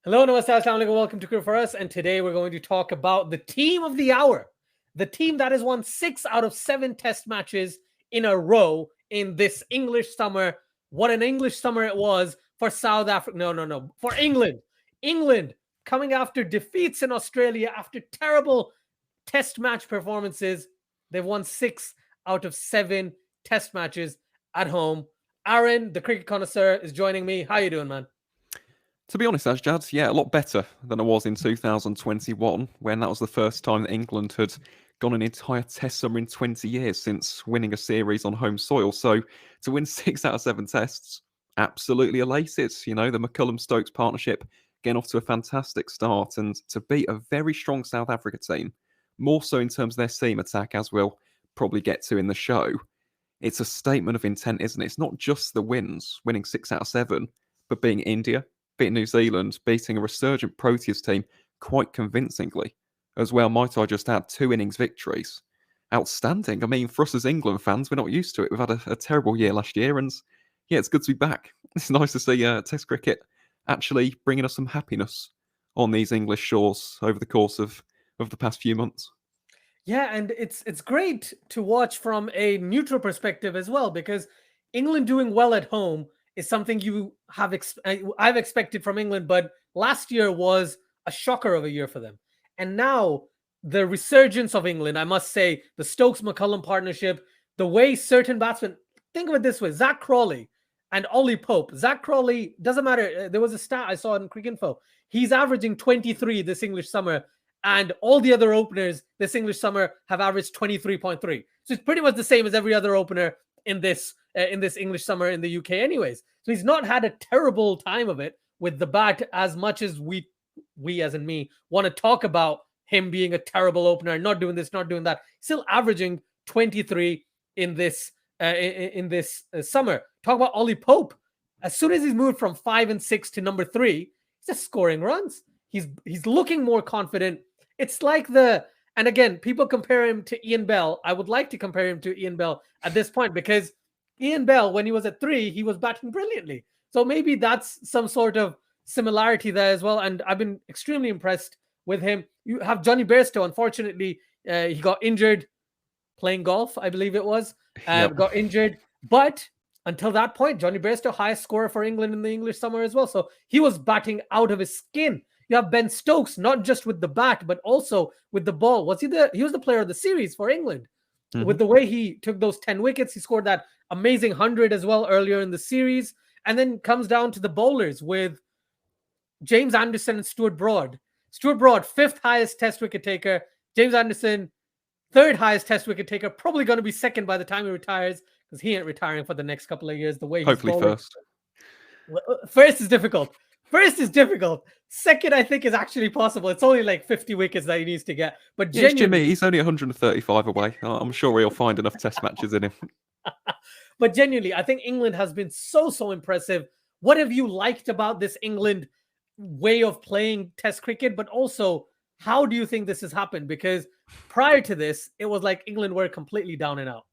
Hello, namaste, assalamu alaikum, welcome to Cricket for Us. And today we're going to talk about the team of the hour, the team that has won 6 out of 7 test matches in a row in this English summer. What an English summer it was for South Africa. No, for England. England coming after defeats in Australia, after terrible test match performances. They've won 6 out of 7 test matches at home. Aaron, the cricket connoisseur, is joining me. How you doing, man? To be honest, Ajad, yeah, a lot better than I was in 2021, when that was the first time that England had gone an entire test summer in 20 years since winning a series on home soil. So to win 6 out of 7 tests, absolutely elated. You know, the McCullum-Stokes partnership getting off to a fantastic start, and to beat a very strong South Africa team, more so in terms of their seam attack, as we'll probably get to in the show. It's a statement of intent, isn't it? It's not just the wins, winning 6 out of 7, but beating India, beating New Zealand, beating a resurgent Proteas team quite convincingly. As well, might I just add, 2 innings victories. Outstanding. I mean, for us as England fans, we're not used to it. We've had a terrible year last year, and yeah, it's good to be back. It's nice to see Test cricket actually bringing us some happiness on these English shores over the course of the past few months. Yeah, and it's great to watch from a neutral perspective as well, because England doing well at home is something I've expected from England, but last year was a shocker of a year for them. And now the resurgence of England, I must say, the Stokes McCullum partnership, the way certain batsmen, think of it this way: Zach Crawley and Ollie Pope. Zach Crawley, doesn't matter. There was a stat I saw in Cricinfo. He's averaging 23 this English summer, and all the other openers this English summer have averaged 23.3. So it's pretty much the same as every other opener in this English summer in the UK anyways. So he's not had a terrible time of it with the bat, as much as we as in me want to talk about him being a terrible opener, not doing this, not doing that. Still averaging 23 in this summer. Talk about Ollie Pope. As soon as he's moved from 5 and 6 to number 3, he's just scoring runs. He's looking more confident. It's like and again, people compare him to Ian Bell. I would like to compare him to Ian Bell at this point, because Ian Bell, when he was at 3, he was batting brilliantly. So maybe that's some sort of similarity there as well. And I've been extremely impressed with him. You have Johnny Bairstow. Unfortunately, he got injured playing golf, I believe it was. Yep. Got injured. But until that point, Johnny Bairstow, highest scorer for England in the English summer as well. So he was batting out of his skin. You have Ben Stokes, not just with the bat, but also with the ball. He was the player of the series for England. Mm-hmm. With the way he took those 10 wickets, he scored that amazing 100 as well earlier in the series. And then comes down to the bowlers with James Anderson and Stuart Broad. Stuart Broad, 5th highest test wicket taker. James Anderson, 3rd highest test wicket taker. Probably going to be 2nd by the time he retires, because he ain't retiring for the next couple of years. The way he's Hopefully bowling. first. First is difficult. 2nd, I think, is actually possible. It's only like 50 wickets that he needs to get. But Yeah, it's genuinely, Jimmy. He's only 135 away. I'm sure he'll find enough test matches in him. But genuinely, I think England has been so impressive. What have you liked about this England way of playing test cricket? But also, how do you think this has happened? Because prior to this, it was like England were completely down and out.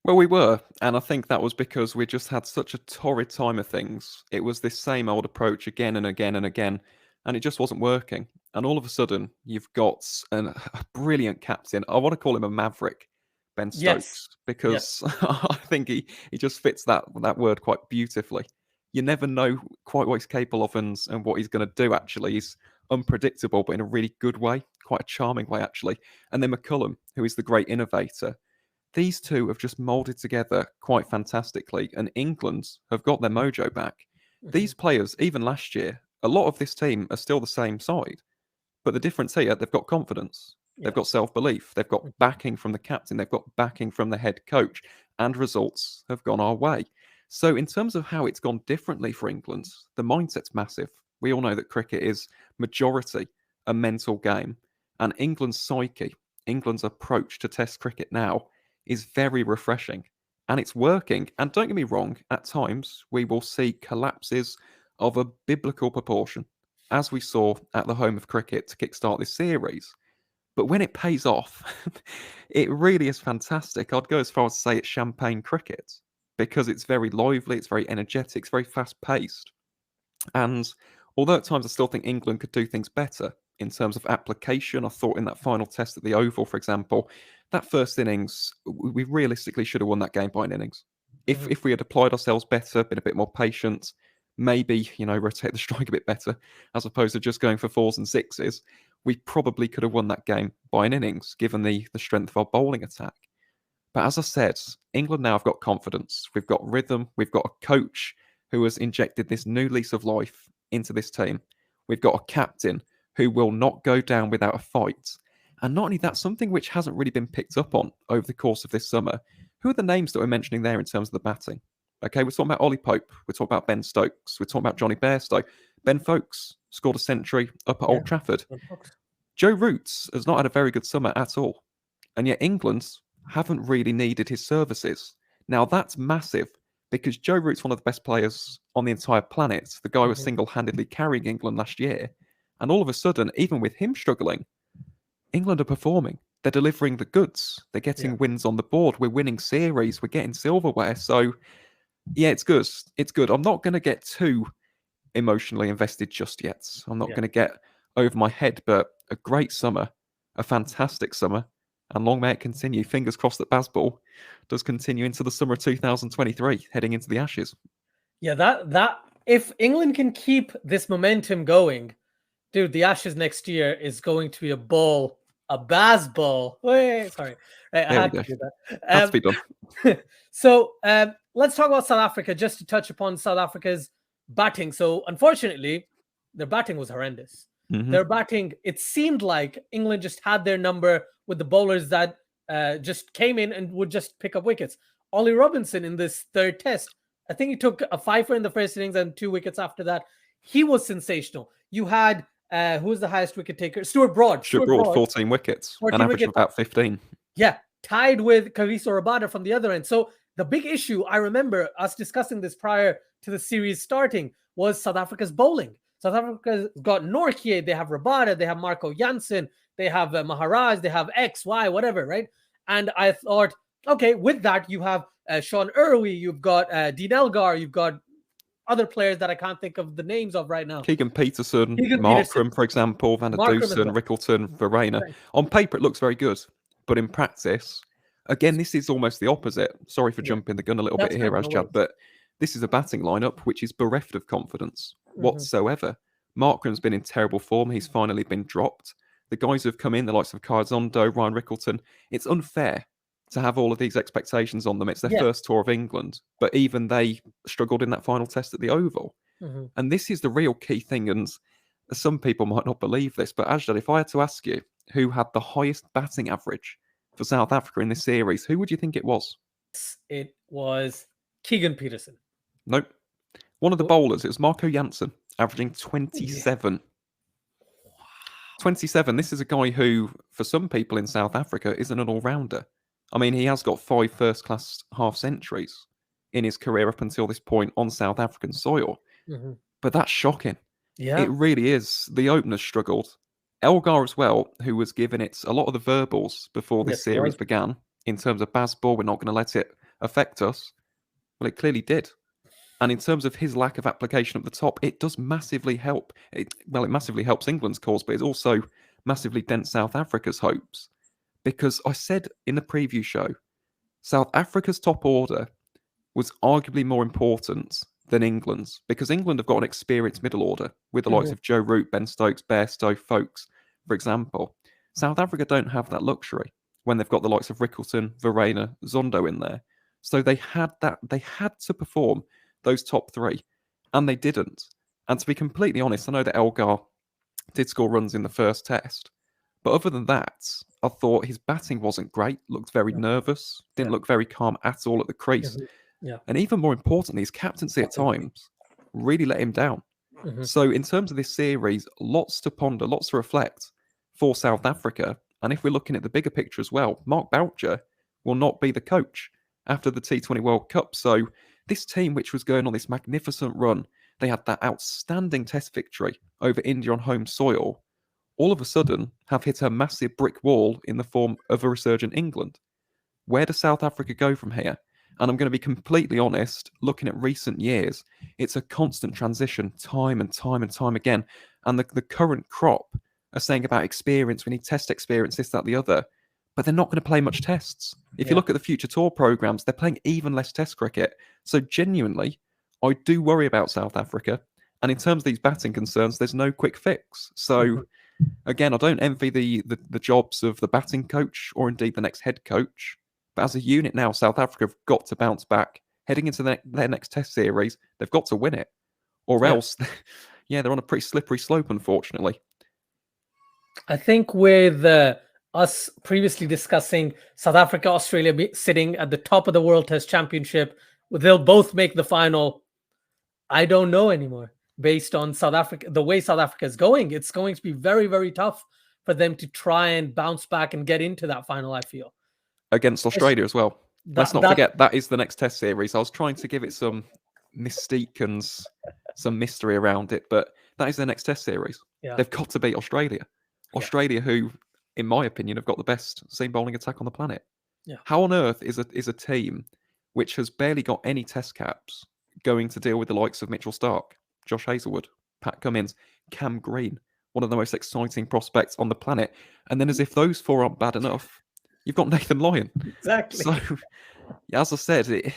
Well, we were, and I think that was because we just had such a torrid time of things. It was this same old approach again and again and again, and it just wasn't working. And all of a sudden, you've got a brilliant captain. I want to call him a maverick, Ben Stokes, because I think he just fits that word quite beautifully. You never know quite what he's capable of and what he's going to do, actually. He's unpredictable, but in a really good way, quite a charming way, actually. And then McCullum, who is the great innovator. These two have just moulded together quite fantastically, and England have got their mojo back. These players, even last year, a lot of this team are still the same side. But the difference here, they've got confidence, they've got self-belief, they've got backing from the captain, they've got backing from the head coach, and results have gone our way. So in terms of how it's gone differently for England, the mindset's massive. We all know that cricket is majority a mental game, and England's psyche, England's approach to Test cricket now is very refreshing, and it's working. And don't get me wrong, at times we will see collapses of a biblical proportion, as we saw at the home of cricket to kickstart this series. But when it pays off, it really is fantastic. I'd go as far as to say it's champagne cricket, because it's very lively, it's very energetic, it's very fast-paced. And Although at times I still think England could do things better in terms of application. I thought in that final test at the Oval, for example, that first innings, we realistically should have won that game by an innings. If we had applied ourselves better, been a bit more patient, maybe, rotate the strike a bit better, as opposed to just going for 4s and 6s, we probably could have won that game by an innings, given the strength of our bowling attack. But as I said, England now have got confidence. We've got rhythm. We've got a coach who has injected this new lease of life into this team. We've got a captain who will not go down without a fight. And not only that, something which hasn't really been picked up on over the course of this summer. Who are the names that we're mentioning there in terms of the batting? Okay, we're talking about Ollie Pope. We're talking about Ben Stokes. We're talking about Johnny Bairstow. Ben Folkes scored a century up at Old Trafford. Joe Root has not had a very good summer at all. And yet England haven't really needed his services. Now that's massive because Joe Root's one of the best players on the entire planet. The guy was single-handedly carrying England last year. And all of a sudden, even with him struggling, England are performing. They're delivering the goods. They're getting wins on the board. We're winning series. We're getting silverware. So, yeah, it's good. It's good. I'm not going to get too emotionally invested just yet. I'm not going to get over my head, but a great summer, a fantastic summer, and long may it continue. Fingers crossed that Bazball does continue into the summer of 2023, heading into the Ashes. Yeah, that if England can keep this momentum going, dude, the Ashes next year is going to be a ball, a Bazball. Wait, sorry, right, I had to do that. Has to be done. So let's talk about South Africa, just to touch upon South Africa's batting. So unfortunately, their batting was horrendous. Their batting, it seemed like England just had their number with the bowlers that just came in and would just pick up wickets. Ollie Robinson in this third test, I think he took a 5-er in the first innings and 2 wickets after that. He was sensational. You had, who was the highest wicket taker? Stuart Broad. Stuart Broad, 14 wickets, 14 an average wickets. of about 15. Yeah, tied with Kagiso Rabada from the other end. So the big issue, I remember us discussing this prior to the series starting, was South Africa's bowling. South Africa's got Nortje, they have Rabada, they have Marco Jansen, they have Maharaj, they have X, Y, whatever, right? And I thought, okay, with that, you have Sean Irwin, you've got Dean Elgar, you've got other players that I can't think of the names of right now. Keegan Peterson, Markram, for example, Van der Dusen, Rickleton, Verreynne. Right. On paper, it looks very good, but in practice, again, this is almost the opposite. Sorry for jumping the gun a little bit here, Rajad, but this is a batting lineup which is bereft of confidence whatsoever. Markram's been in terrible form. He's finally been dropped. The guys who have come in, the likes of Kaizondo, Ryan Rickleton, it's unfair to have all of these expectations on them. It's their first tour of England, but even they struggled in that final test at the Oval. And this is the real key thing, and some people might not believe this, but Ajdad, if I had to ask you who had the highest batting average for South Africa in this series, who would you think it was? It was Keegan Peterson. Nope. One of the bowlers, it was Marco Jansen, averaging 27. 27. This is a guy who, for some people in South Africa, isn't an all-rounder. I mean, he has got 5 first-class half-centuries in his career up until this point on South African soil. But that's shocking. Yeah. It really is. The openers struggled. Elgar as well, who was given it a lot of the verbals before this series began, in terms of Bazball, we're not going to let it affect us. Well, it clearly did. And in terms of his lack of application at the top, it does massively help. It massively helps England's cause, but it also massively dents South Africa's hopes. Because I said in the preview show, South Africa's top order was arguably more important than England's, because England have got an experienced middle order with the likes of Joe Root, Ben Stokes, Bairstow, Folkes, for example. South Africa don't have that luxury when they've got the likes of Rickleton, Verreynne, Zondo in there. So they had to perform those top 3, and they didn't. And to be completely honest, I know that Elgar did score runs in the first test, but other than that, I thought his batting wasn't great, looked very nervous, didn't look very calm at all at the crease. And even more importantly, his captaincy at times really let him down. So in terms of this series, lots to ponder, lots to reflect for South Africa. And if we're looking at the bigger picture as well, Mark Boucher will not be the coach after the T20 World Cup. So this team, which was going on this magnificent run, they had that outstanding test victory over India on home soil, all of a sudden have hit a massive brick wall in the form of a resurgent England. Where does South Africa go from here? And I'm going to be completely honest, looking at recent years, it's a constant transition time and time and time again. And the current crop are saying about experience, we need test experience, this, that, the other. But they're not going to play much tests. If you look at the future tour programs, they're playing even less test cricket. So genuinely, I do worry about South Africa. And in terms of these batting concerns, there's no quick fix. So again, I don't envy the jobs of the batting coach or indeed the next head coach. But as a unit now, South Africa have got to bounce back. Heading into their next test series, they've got to win it. Or else, they're on a pretty slippery slope, unfortunately. I think with us previously discussing South Africa, Australia sitting at the top of the World Test Championship, they'll both make the final. I don't know anymore. Based on South Africa, the way South Africa is going, it's going to be very, very tough for them to try and bounce back and get into that final, I feel. Against Australia as well. Let's not forget, that is the next test series. I was trying to give it some mystique and some mystery around it, but that is their next test series. Yeah. They've got to beat Australia. Australia, who, in my opinion, have got the best seam bowling attack on the planet. Yeah. How on earth is a team which has barely got any test caps going to deal with the likes of Mitchell Starc, Josh Hazlewood, Pat Cummins, Cam Green, one of the most exciting prospects on the planet? And then as if those four aren't bad enough, you've got Nathan Lyon. Exactly. So, as I said,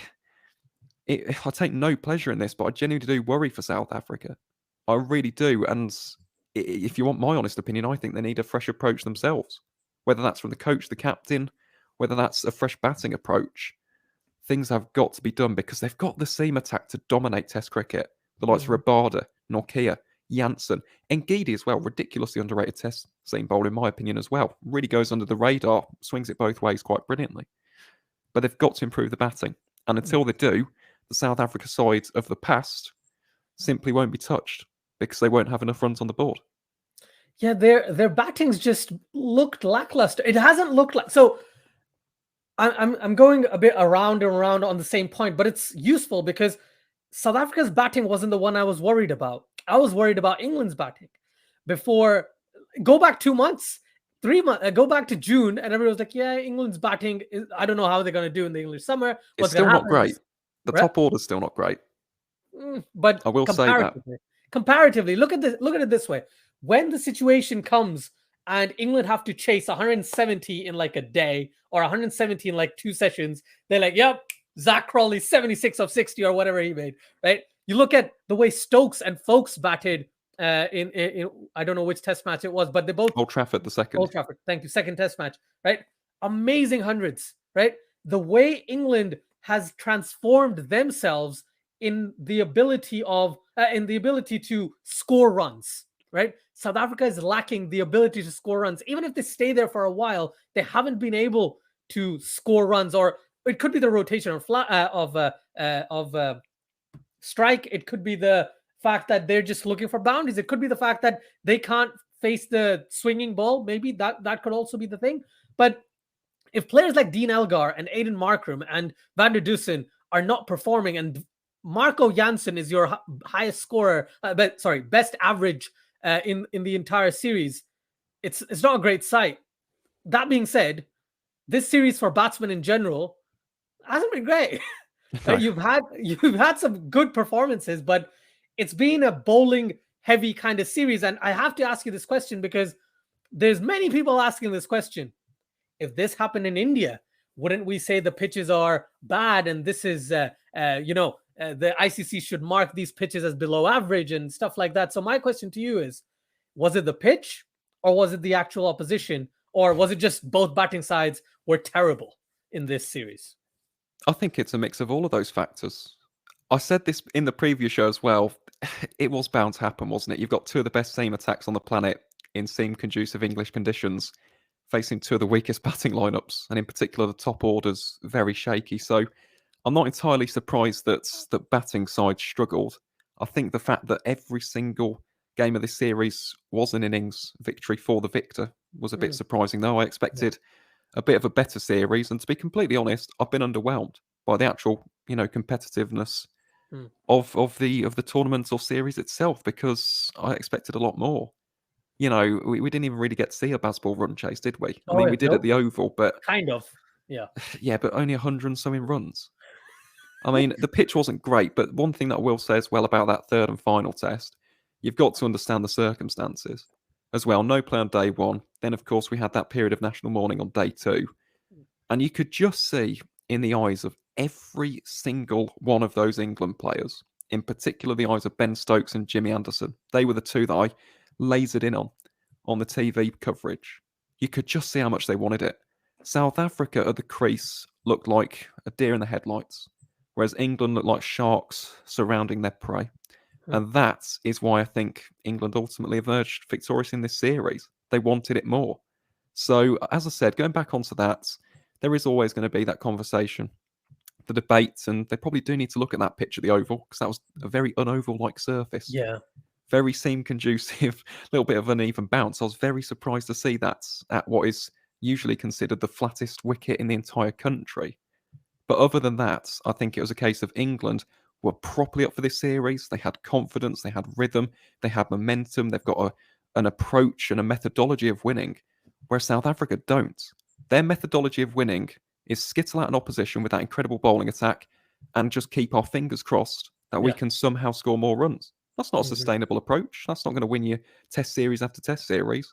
I take no pleasure in this, but I genuinely do worry for South Africa. I really do. And if you want my honest opinion, I think they need a fresh approach themselves. Whether that's from the coach, the captain, whether that's a fresh batting approach, things have got to be done because they've got the seam attack to dominate Test cricket. The likes of Rabada, Nortje, Janssen, Ngidi as well, ridiculously underrated Test seam bowler in my opinion as well. Really goes under the radar, swings it both ways quite brilliantly. But they've got to improve the batting. And until they do, the South Africa side of the past simply won't be touched because they won't have enough runs on the board. Yeah, their batting's just looked lackluster. It hasn't looked like so. I'm going a bit around and around on the same point, but it's useful because South Africa's batting wasn't the one I was worried about. I was worried about England's batting. Before, go back 2 months, 3 months, go back to June, and everybody was like, "Yeah, England's batting. I don't know how they're going to do in the English summer. It's still not great. The top order's still not great. But I will say that. Comparatively, look at it this way: when the situation comes and England have to chase 170 in like a day or 170 in like 2 sessions, they're like, "Yep, Zach Crawley 76 of 60 or whatever he made." Right? You look at the way Stokes and Folks batted in I don't know which test match it was, but they both Old Trafford, the second. Old Trafford, thank you, second test match, right? Amazing hundreds, right? The way England has transformed themselves in the ability to score runs, right? South Africa is lacking the ability to score runs. Even if they stay there for a while, they haven't been able to score runs, or it could be the rotation of strike. It could be the fact that they're just looking for boundaries. It could be the fact that they can't face the swinging ball. Maybe that could also be the thing. But if players like Dean Elgar and Aiden Markram and Van der Dussen are not performing, and Marco Jansen is your highest scorer, best average in the entire series, it's not a great sight. That being said, this series for batsmen in general hasn't been great. You've had some good performances, but it's been a bowling heavy kind of series. And I have to ask you this question because there's many people asking this question. If this happened in India, wouldn't we say the pitches are bad and this is, the ICC should mark these pitches as below average and stuff like that? So my question to you is, was it the pitch or was it the actual opposition, or was it just both batting sides were terrible in this series? I think it's a mix of all of those factors. I said this in the previous show as well. It was bound to happen, wasn't it? You've got two of the best seam attacks on the planet in seam conducive English conditions, facing two of the weakest batting lineups, and in particular the top orders very shaky. So I'm not entirely surprised that the batting side struggled. I think the fact that every single game of this series was an innings victory for the victor was a bit surprising, though. I expected a bit of a better series, and to be completely honest, I've been underwhelmed by the actual, competitiveness of the tournament or series itself, because I expected a lot more. We didn't even really get to see a Bazball run chase, did we? I mean, we did at the Oval, but kind of, yeah. Yeah, but only 100 and something runs. I mean, the pitch wasn't great, but one thing that I will say as well about that third and final test, you've got to understand the circumstances as well. No play on day one. Then, of course, we had that period of national mourning on day two. And you could just see in the eyes of every single one of those England players, in particular the eyes of Ben Stokes and Jimmy Anderson, they were the two that I lasered in on the TV coverage. You could just see how much they wanted it. South Africa at the crease looked like a deer in the headlights, whereas England looked like sharks surrounding their prey. And that is why I think England ultimately emerged victorious in this series. They wanted it more. So, as I said, going back onto that, there is always going to be that conversation, the debate, and they probably do need to look at that pitch at the Oval because that was a very unoval-like surface. Yeah. Very seam conducive, a little bit of uneven bounce. I was very surprised to see that at what is usually considered the flattest wicket in the entire country. But other than that, I think it was a case of England were properly up for this series. They had confidence, they had rhythm, they had momentum, they've got an approach and a methodology of winning, where South Africa don't. Their methodology of winning is skittle out an opposition with that incredible bowling attack and just keep our fingers crossed that we can somehow score more runs. That's not a sustainable approach. That's not going to win you test series after test series.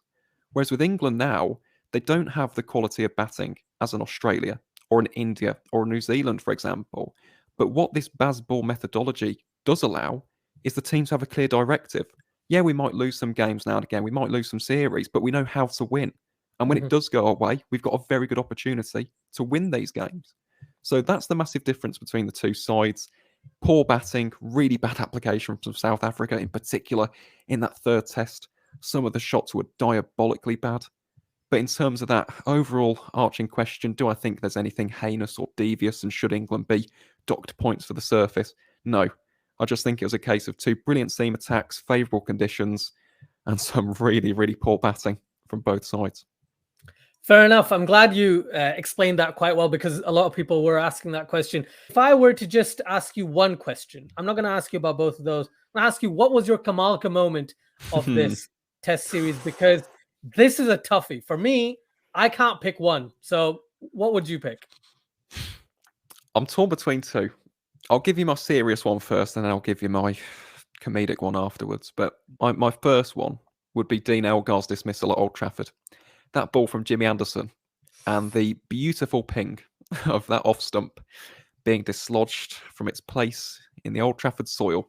Whereas with England now, they don't have the quality of batting as an Australia or an India or New Zealand, for example. But what this Bazball methodology does allow is the teams have a clear directive. Yeah, we might lose some games now and again. We might lose some series, but we know how to win. And when it does go our way, we've got a very good opportunity to win these games. So that's the massive difference between the two sides. Poor batting, really bad application from South Africa, in particular in that third test. Some of the shots were diabolically bad. But in terms of that overall arching question, do I think there's anything heinous or devious and should England be docked points for the surface? No. I just think it was a case of two brilliant seam attacks, favourable conditions, and some really, really poor batting from both sides. Fair enough. I'm glad you explained that quite well because a lot of people were asking that question. If I were to just ask you one question, I'm not going to ask you about both of those. I'm going to ask you, what was your Kamalka moment of this test series? Because this is a toughie. For me, I can't pick one. So what would you pick? I'm torn between two. I'll give you my serious one first, and then I'll give you my comedic one afterwards. But my first one would be Dean Elgar's dismissal at Old Trafford. That ball from Jimmy Anderson and the beautiful ping of that off stump being dislodged from its place in the Old Trafford soil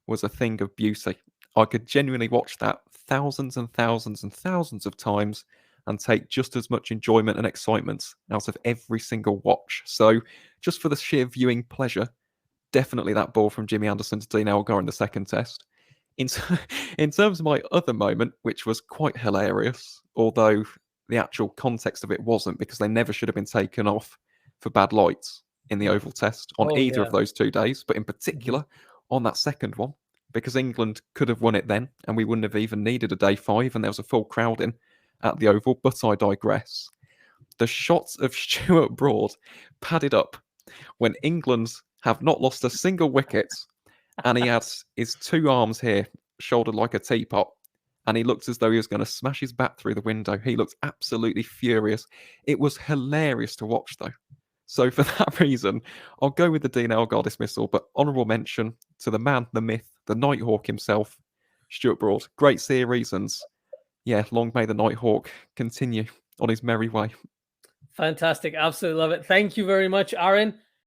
was a thing of beauty. I could genuinely watch that thousands and thousands and thousands of times and take just as much enjoyment and excitement out of every single watch. So just for the sheer viewing pleasure, definitely that ball from Jimmy Anderson to Dean Elgar in the second test. In terms of my other moment, which was quite hilarious, although the actual context of it wasn't, because they never should have been taken off for bad lights in the Oval Test on either of those 2 days, but in particular on that second one, because England could have won it then, and we wouldn't have even needed a day 5, and there was a full crowd in at the Oval, but I digress. The shots of Stuart Broad padded up when England have not lost a single wicket, and he had his 2 arms here, shouldered like a teapot, and he looked as though he was going to smash his bat through the window. He looked absolutely furious. It was hilarious to watch, though. So for that reason, I'll go with the Dean Elgar dismissal, but honourable mention to the man, the myth, the Nighthawk himself, Stuart Broad. Great series, and yeah, long may the Nighthawk continue on his merry way. Fantastic. Absolutely love it. Thank you very much, Aaron.